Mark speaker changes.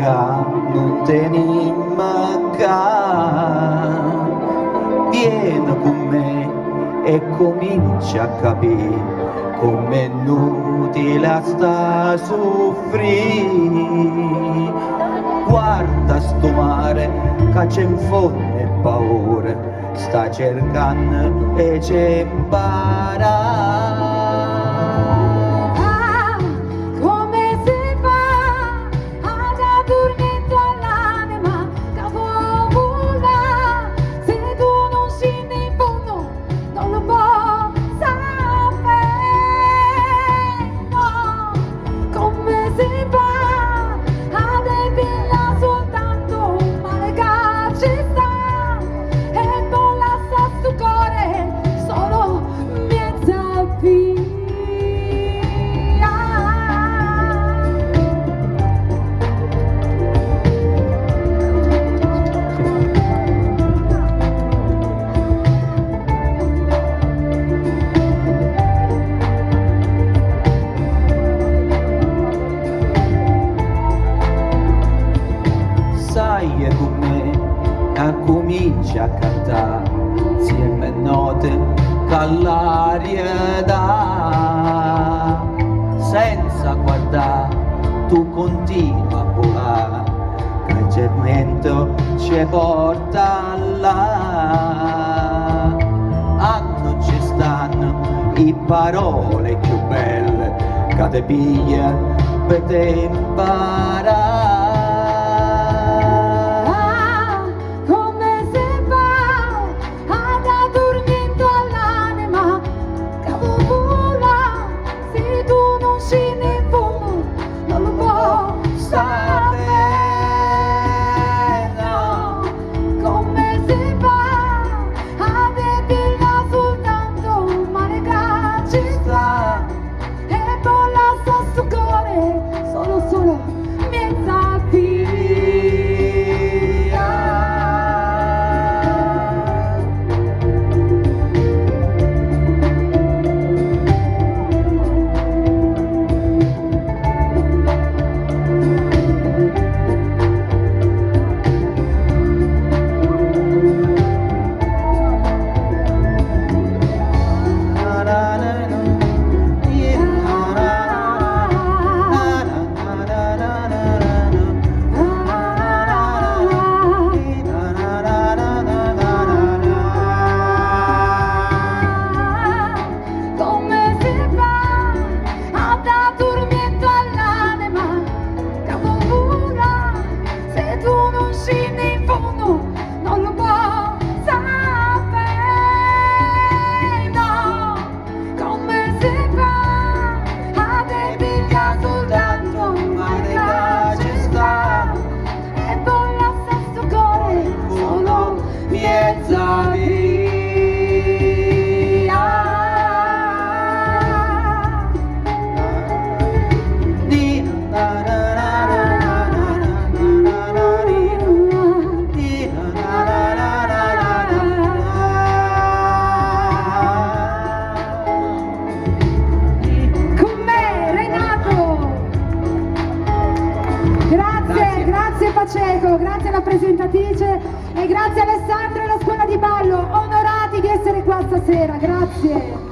Speaker 1: ca non tenim ca. Vieni con me e comincia a capire com'è inutile sta a soffrire. Guarda sto mare che c'è in fondo e paura, sta cercando e c'è impara. Sai con me e comincia a cantare insieme note che l'aria dà. Senza guardare tu continua a volare, che il cemento ci porta là. A non ci stanno le parole più belle che ti piglia per te imparare.
Speaker 2: Grazie Paceco, grazie alla presentatrice e grazie Alessandro e alla scuola di ballo, onorati di essere qua stasera, grazie.